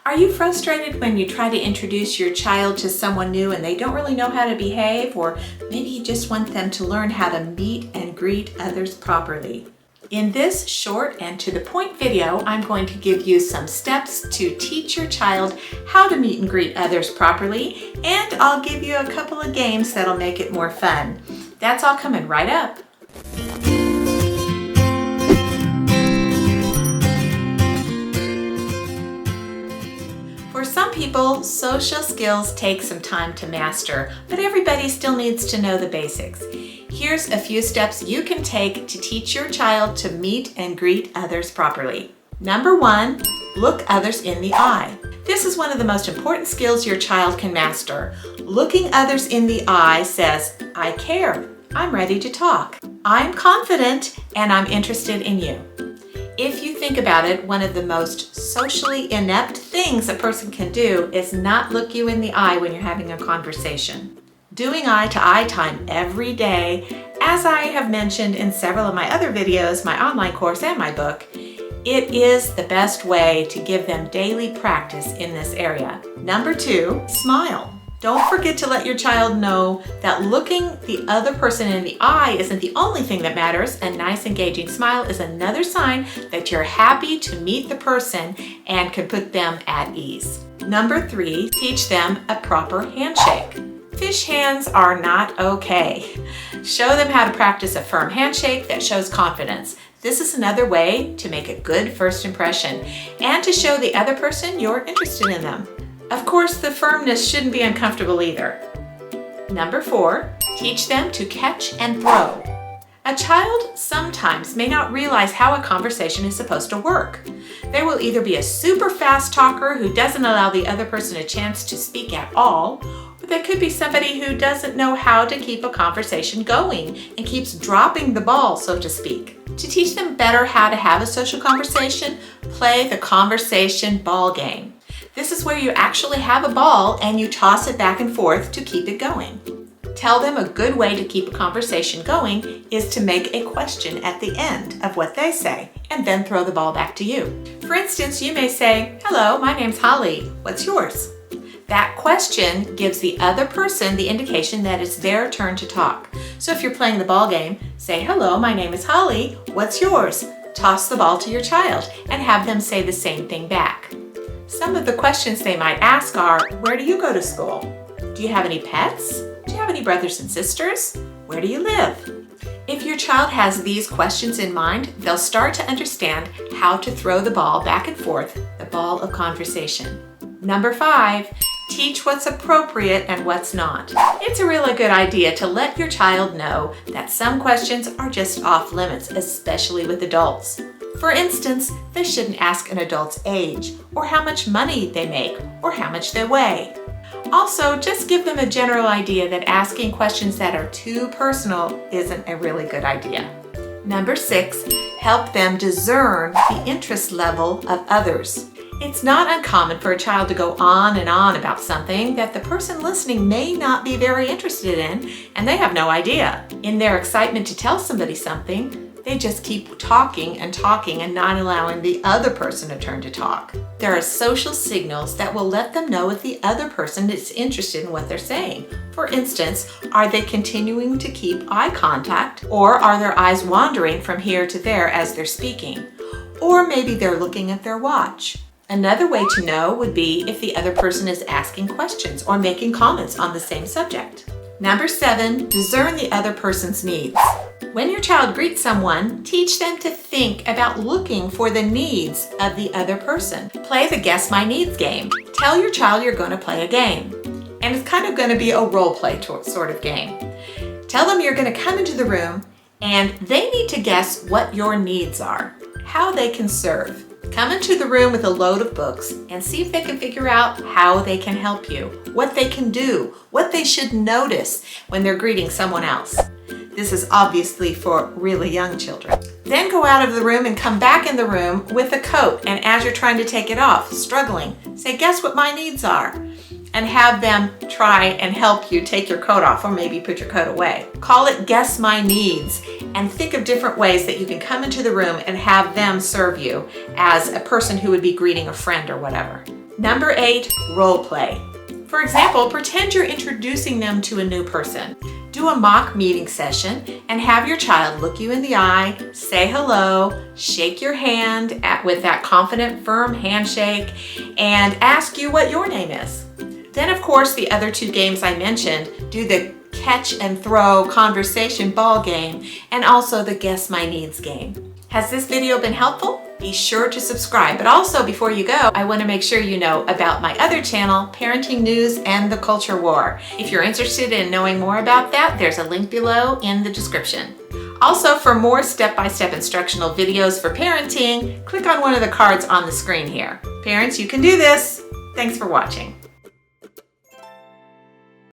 Are you frustrated when you try to introduce your child to someone new and they don't really know how to behave, or maybe you just want them to learn how to meet and greet others properly? In this short and to the point video, I'm going to give you some steps to teach your child how to meet and greet others properly, and I'll give you a couple of games that'll make it more fun. That's all coming right up. For some people, social skills take some time to master, but everybody still needs to know the basics. Here's a few steps you can take to teach your child to meet and greet others properly. Number 1, look others in the eye. This is one of the most important skills your child can master. Looking others in the eye says, I care, I'm ready to talk, I'm confident, and I'm interested in you. If you think about it, one of the most socially inept things a person can do is not look you in the eye when you're having a conversation. Doing eye-to-eye time every day, as I have mentioned in several of my other videos, my online course and my book, it is the best way to give them daily practice in this area. Number 2, smile. Don't forget to let your child know that looking the other person in the eye isn't the only thing that matters. A nice, engaging smile is another sign that you're happy to meet the person and can put them at ease. Number 3, teach them a proper handshake. Fish hands are not okay. Show them how to practice a firm handshake that shows confidence. This is another way to make a good first impression and to show the other person you're interested in them. Of course, the firmness shouldn't be uncomfortable either. Number 4, teach them to catch and throw. A child sometimes may not realize how a conversation is supposed to work. There will either be a super fast talker who doesn't allow the other person a chance to speak at all, or there could be somebody who doesn't know how to keep a conversation going and keeps dropping the ball, so to speak. To teach them better how to have a social conversation, play the conversation ball game. This is where you actually have a ball and you toss it back and forth to keep it going. Tell them a good way to keep a conversation going is to make a question at the end of what they say and then throw the ball back to you. For instance, you may say, hello, my name's Holly, what's yours? That question gives the other person the indication that it's their turn to talk. So if you're playing the ball game, say, hello, my name is Holly, what's yours? Toss the ball to your child and have them say the same thing back. Some of the questions they might ask are, where do you go to school? Do you have any pets? Do you have any brothers and sisters? Where do you live? If your child has these questions in mind, they'll start to understand how to throw the ball back and forth, the ball of conversation. Number 5, teach what's appropriate and what's not. It's a really good idea to let your child know that some questions are just off limits, especially with adults. For instance, they shouldn't ask an adult's age, or how much money they make, or how much they weigh. Also, just give them a general idea that asking questions that are too personal isn't a really good idea. Number 6, help them discern the interest level of others. It's not uncommon for a child to go on and on about something that the person listening may not be very interested in, and they have no idea. In their excitement to tell somebody something, they just keep talking and not allowing the other person a turn to talk. There are social signals that will let them know if the other person is interested in what they're saying. For instance, are they continuing to keep eye contact, or are their eyes wandering from here to there as they're speaking? Or maybe they're looking at their watch. Another way to know would be if the other person is asking questions or making comments on the same subject. Number 7, discern the other person's needs. When your child greets someone, teach them to think about looking for the needs of the other person. Play the Guess My Needs game. Tell your child you're going to play a game. And it's kind of going to be a role play sort of game. Tell them you're going to come into the room and they need to guess what your needs are, how they can serve. Come into the room with a load of books and see if they can figure out how they can help you, what they can do, what they should notice when they're greeting someone else. This is obviously for really young children. Then go out of the room and come back in the room with a coat, and as you're trying to take it off, struggling, say, guess what my needs are? And have them try and help you take your coat off, or maybe put your coat away. Call it Guess My Needs, and think of different ways that you can come into the room and have them serve you as a person who would be greeting a friend or whatever. Number 8, role play. For example, pretend you're introducing them to a new person. Do a mock meeting session and have your child look you in the eye, say hello, shake your hand with that confident, firm handshake, and ask you what your name is. Then, of course, the other 2 games I mentioned, do the catch and throw conversation ball game and also the guess my needs game. Has this video been helpful? Be sure to subscribe, but also before you go, I want to make sure you know about my other channel, Parenting News and the Culture War. If you're interested in knowing more about that, there's a link below in the description. Also, for more step-by-step instructional videos for parenting, click on one of the cards on the screen here. Parents, you can do this. Thanks for watching.